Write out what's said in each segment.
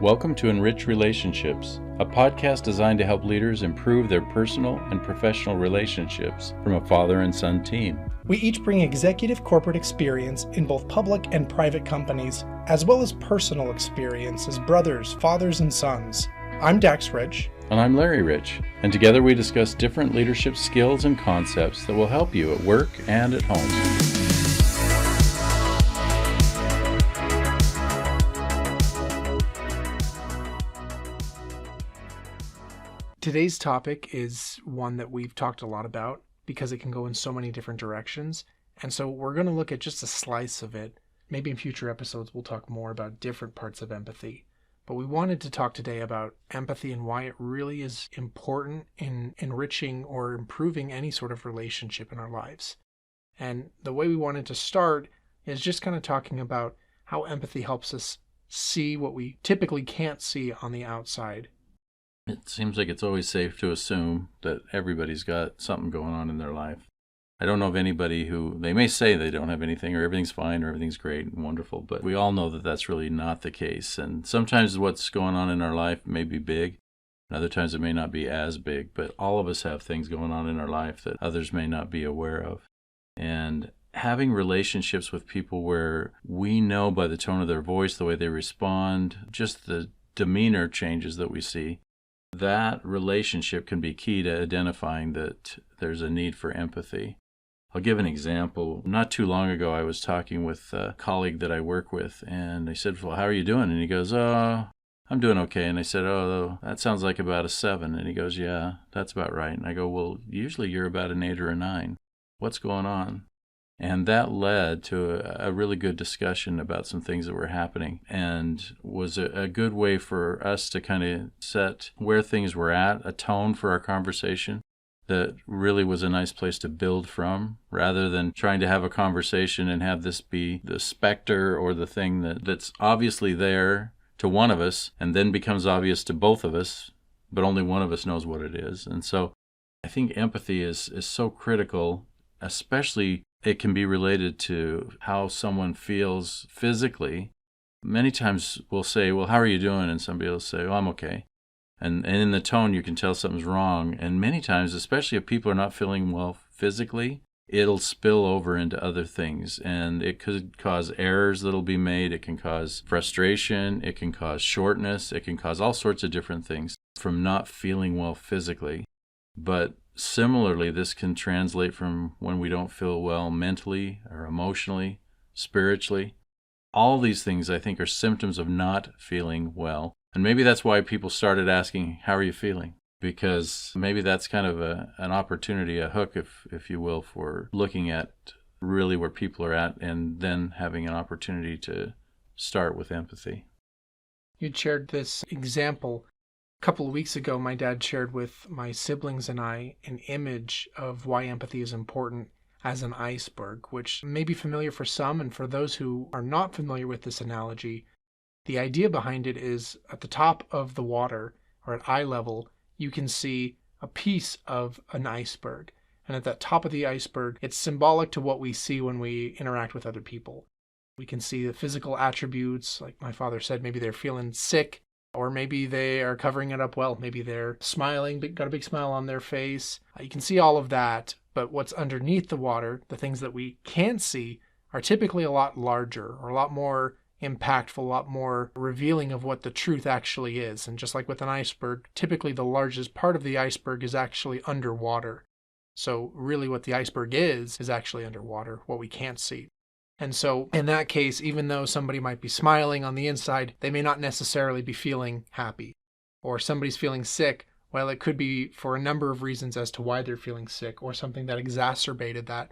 Welcome to EnRich Relationships, a podcast designed to help leaders improve their personal and professional relationships from a father and son team. We each bring executive corporate experience in both public and private companies, as well as personal experience as brothers, fathers, and sons. I'm Dax Rich. And I'm Larry Rich, and together we discuss different leadership skills and concepts that will help you at work and at home. Today's topic is one that we've talked a lot about because it can go in so many different directions. And so we're going to look at just a slice of it. Maybe in future episodes, we'll talk more about different parts of empathy. But we wanted to talk today about empathy and why it really is important in enriching or improving any sort of relationship in our lives. And the way we wanted to start is just kind of talking about how empathy helps us see what we typically can't see on the outside. It seems like it's always safe to assume that everybody's got something going on in their life. I don't know of anybody who, they may say they don't have anything or everything's fine or everything's great and wonderful, but we all know that that's really not the case. And sometimes what's going on in our life may be big, and other times it may not be as big, but all of us have things going on in our life that others may not be aware of. And having relationships with people where we know by the tone of their voice, the way they respond, just the demeanor changes that we see, that relationship can be key to identifying that there's a need for empathy. I'll give an example. Not too long ago, I was talking with a colleague that I work with, and I said, well, how are you doing? And he goes, oh, I'm doing okay. And I said, oh, that sounds like about a 7. And he goes, yeah, that's about right. And I go, well, usually you're about an 8 or a 9. What's going on? And that led to a really good discussion about some things that were happening and was a good way for us to kind of set where things were at, a tone for our conversation that really was a nice place to build from, rather than trying to have a conversation and have this be the specter or the thing that's obviously there to one of us and then becomes obvious to both of us, but only one of us knows what it is. And so I think empathy is so critical, especially it can be related to how someone feels physically. Many times we'll say, well, how are you doing? And somebody will say, well, I'm okay. And in the tone, you can tell something's wrong. And many times, especially if people are not feeling well physically, it'll spill over into other things. And it could cause errors that'll be made. It can cause frustration. It can cause shortness. It can cause all sorts of different things from not feeling well physically. But similarly, this can translate from when we don't feel well mentally or emotionally, spiritually. All these things, I think, are symptoms of not feeling well. And maybe that's why people started asking, how are you feeling? Because maybe that's kind of an opportunity, a hook, if you will, for looking at really where people are at and then having an opportunity to start with empathy. You shared this example. A couple of weeks ago, my dad shared with my siblings and I an image of why empathy is important as an iceberg, which may be familiar for some, and for those who are not familiar with this analogy, the idea behind it is at the top of the water, or at eye level, you can see a piece of an iceberg. And at that top of the iceberg, it's symbolic to what we see when we interact with other people. We can see the physical attributes, like my father said, maybe they're feeling sick, or maybe they are covering it up well. Maybe they're smiling, got a big smile on their face. You can see all of that, but what's underneath the water, the things that we can't see, are typically a lot larger or a lot more impactful, a lot more revealing of what the truth actually is. And just like with an iceberg, typically the largest part of the iceberg is actually underwater. So really what the iceberg is actually underwater, what we can't see. And so in that case, even though somebody might be smiling on the inside, they may not necessarily be feeling happy. Or somebody's feeling sick, well, it could be for a number of reasons as to why they're feeling sick or something that exacerbated that.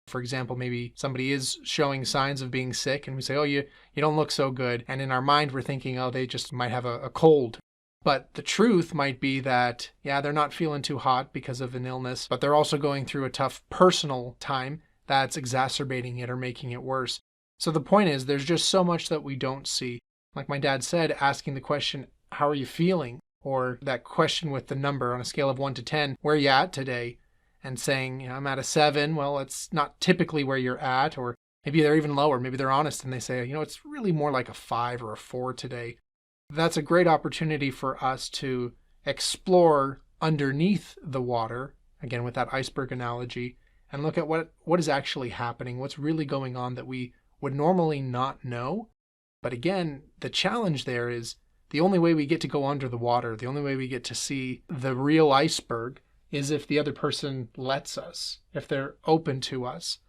For example, maybe somebody is showing signs of being sick and we say, oh, you don't look so good. And in our mind, we're thinking, oh, they just might have a cold. But the truth might be that, yeah, they're not feeling too hot because of an illness, but they're also going through a tough personal time that's exacerbating it or making it worse. So the point is, there's just so much that we don't see. Like my dad said, asking the question, how are you feeling? Or that question with the number on a scale of 1 to 10, where are you at today? And saying, I'm at a 7. Well, it's not typically where you're at, or maybe they're even lower. Maybe they're honest and they say, it's really more like a 5 or a 4 today. That's a great opportunity for us to explore underneath the water, again with that iceberg analogy, and look at what is actually happening, what's really going on that we would normally not know. But again, the challenge there is the only way we get to go under the water, the only way we get to see the real iceberg is if the other person lets us, if they're open to us.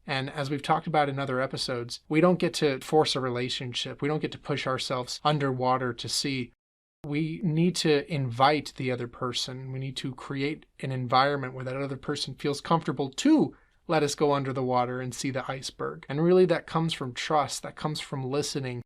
And as we've talked about in other episodes, we don't get to force a relationship. We don't get to push ourselves underwater to see. We need to invite the other person. We need to create an environment where that other person feels comfortable to let us go under the water and see the iceberg. And really that comes from trust. That comes from listening.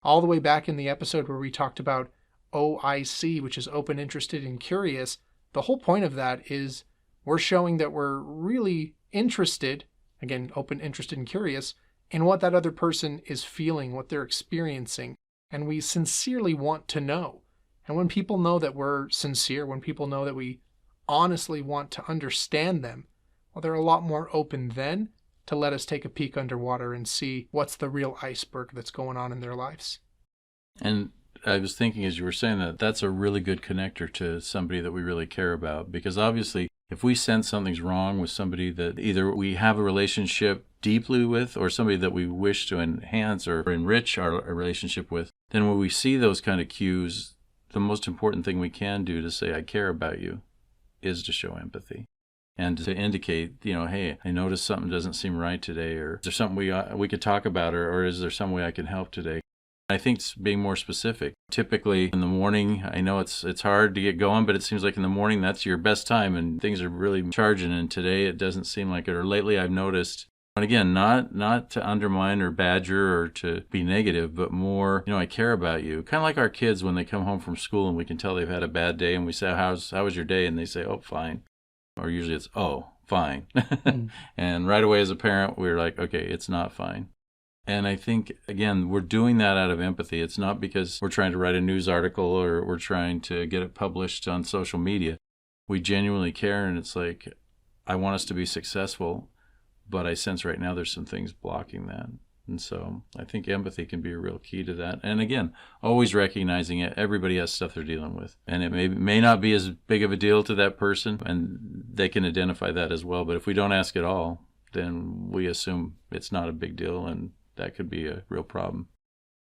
All the way back in the episode where we talked about OIC, which is open, interested, and curious, the whole point of that is we're showing that we're really interested, again, open, interested, and curious, in what that other person is feeling, what they're experiencing. And we sincerely want to know. And when people know that we're sincere, when people know that we honestly want to understand them, well, they're a lot more open then to let us take a peek underwater and see what's the real iceberg that's going on in their lives. And I was thinking as you were saying that, that's a really good connector to somebody that we really care about, because obviously if we sense something's wrong with somebody that either we have a relationship deeply with or somebody that we wish to enhance or enrich our relationship with, then when we see those kind of cues, the most important thing we can do to say, I care about you, is to show empathy. And to indicate, hey, I noticed something doesn't seem right today, or is there something we could talk about, or is there some way I can help today? I think it's being more specific. Typically in the morning, I know it's hard to get going, but it seems like in the morning that's your best time and things are really charging, and today it doesn't seem like it. Or lately I've noticed, and again, not to undermine or badger or to be negative, but more, I care about you. Kind of like our kids when they come home from school and we can tell they've had a bad day and we say, how was your day? And they say, oh, fine. Or usually it's, oh, fine. And right away as a parent, we're like, okay, it's not fine. And I think, again, we're doing that out of empathy. It's not because we're trying to write a news article or we're trying to get it published on social media. We genuinely care, and it's like, I want us to be successful, but I sense right now there's some things blocking that. And so I think empathy can be a real key to that. And again, always recognizing it. Everybody has stuff they're dealing with. And it may not be as big of a deal to that person, and they can identify that as well. But if we don't ask at all, then we assume it's not a big deal, and that could be a real problem.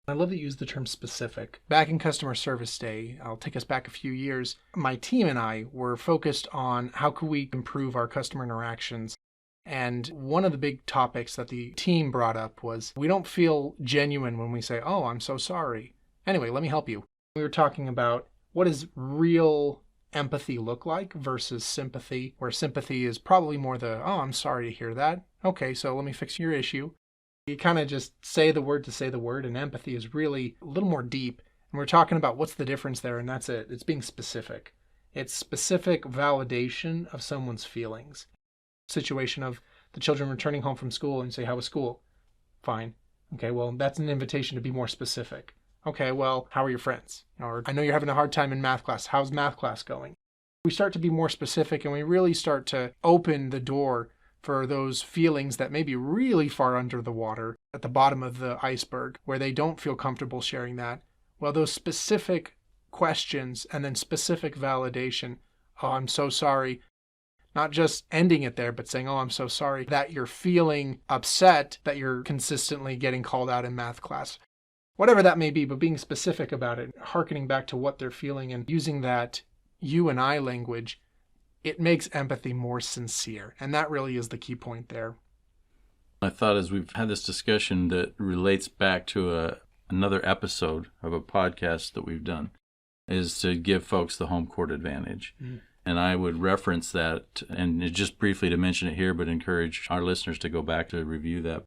I love that you use the term specific. Back in Customer Service Day, I'll take us back a few years, my team and I were focused on how could we improve our customer interactions. And one of the big topics that the team brought up was we don't feel genuine when we say, oh, I'm so sorry. Anyway, let me help you. We were talking about what does real empathy look like versus sympathy, where sympathy is probably more the, oh, I'm sorry to hear that. Okay, so let me fix your issue. You kind of just say the word to say the word, and empathy is really a little more deep. And we're talking about what's the difference there, and that's it. It's being specific. It's specific validation of someone's feelings. Situation of the children returning home from school and you say, how was school? Fine. Okay, well, that's an invitation to be more specific. Okay, well, how are your friends? Or I know you're having a hard time in math class. How's math class going? We start to be more specific, and we really start to open the door for those feelings that may be really far under the water at the bottom of the iceberg where they don't feel comfortable sharing that. Well, those specific questions and then specific validation. Oh, I'm so sorry. Not just ending it there, but saying, oh, I'm so sorry that you're feeling upset that you're consistently getting called out in math class. Whatever that may be, but being specific about it, hearkening back to what they're feeling and using that you and I language, it makes empathy more sincere. And that really is the key point there. I thought as we've had this discussion that relates back to another episode of a podcast that we've done, is to give folks the home court advantage. And I would reference that, and just briefly to mention it here, but encourage our listeners to go back to review that.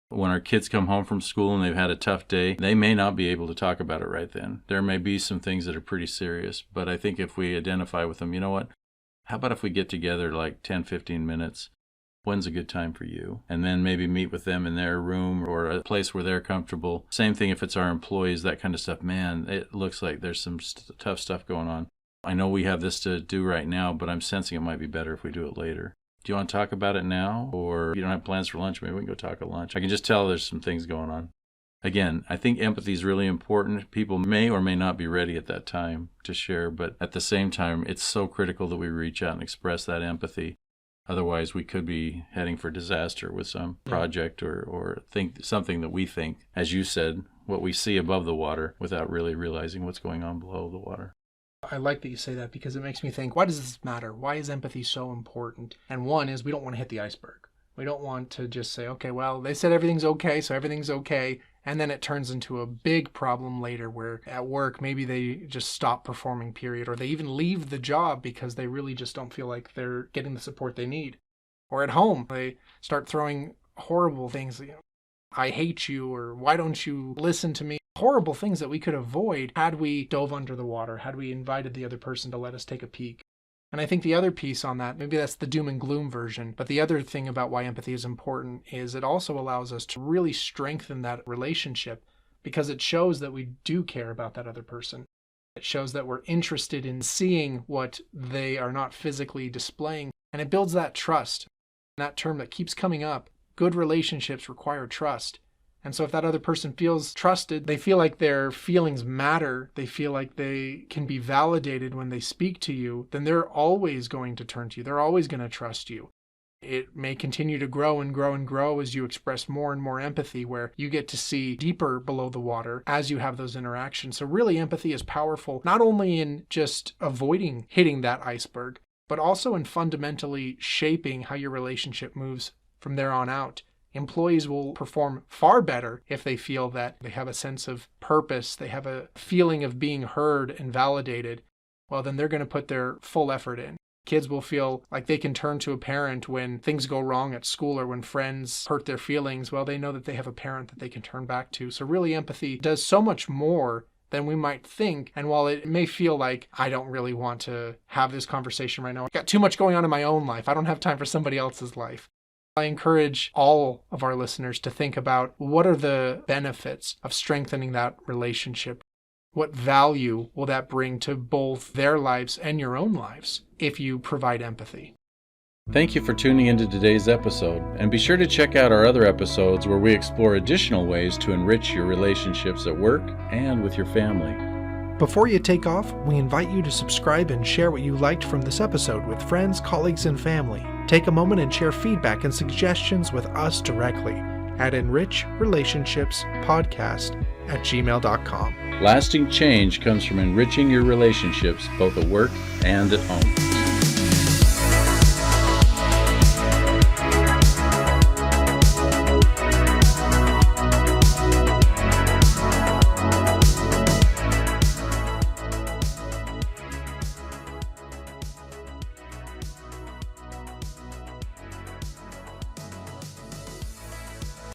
When our kids come home from school and they've had a tough day, they may not be able to talk about it right then. There may be some things that are pretty serious, but I think if we identify with them, you know what? How about if we get together like 10, 15 minutes? When's a good time for you? And then maybe meet with them in their room or a place where they're comfortable. Same thing if it's our employees, that kind of stuff. Man, it looks like there's some tough stuff going on. I know we have this to do right now, but I'm sensing it might be better if we do it later. Do you want to talk about it now? Or if you don't have plans for lunch, maybe we can go talk at lunch. I can just tell there's some things going on. Again, I think empathy is really important. People may or may not be ready at that time to share, but at the same time, it's so critical that we reach out and express that empathy. Otherwise, we could be heading for disaster with some project or think something that we think, as you said, what we see above the water without really realizing what's going on below the water. I like that you say that because it makes me think, why does this matter? Why is empathy so important? And one is we don't want to hit the iceberg. We don't want to just say, okay, well, they said everything's okay, so everything's okay. And then it turns into a big problem later where at work, maybe they just stop performing, period, or they even leave the job because they really just don't feel like they're getting the support they need. Or at home, they start throwing horrible things, I hate you, or why don't you listen to me? Horrible things that we could avoid had we dove under the water, had we invited the other person to let us take a peek. And I think the other piece on that, maybe that's the doom and gloom version, but the other thing about why empathy is important is it also allows us to really strengthen that relationship because it shows that we do care about that other person. It shows that we're interested in seeing what they are not physically displaying, and it builds that trust. That term that keeps coming up, good relationships require trust. And so if that other person feels trusted, they feel like their feelings matter, they feel like they can be validated when they speak to you, then they're always going to turn to you. They're always going to trust you. It may continue to grow and grow and grow as you express more and more empathy, where you get to see deeper below the water as you have those interactions. So really, empathy is powerful, not only in just avoiding hitting that iceberg, but also in fundamentally shaping how your relationship moves from there on out. Employees will perform far better if they feel that they have a sense of purpose, they have a feeling of being heard and validated. Well, then they're going to put their full effort in. Kids will feel like they can turn to a parent when things go wrong at school or when friends hurt their feelings. Well, they know that they have a parent that they can turn back to. So really, empathy does so much more than we might think. And while it may feel like I don't really want to have this conversation right now, I've got too much going on in my own life, I don't have time for somebody else's life, I encourage all of our listeners to think about what are the benefits of strengthening that relationship. What value will that bring to both their lives and your own lives if you provide empathy? Thank you for tuning into today's episode, and be sure to check out our other episodes where we explore additional ways to enrich your relationships at work and with your family. Before you take off, we invite you to subscribe and share what you liked from this episode with friends, colleagues, and family. Take a moment and share feedback and suggestions with us directly at enrichrelationshipspodcast@gmail.com. Lasting change comes from enriching your relationships both at work and at home.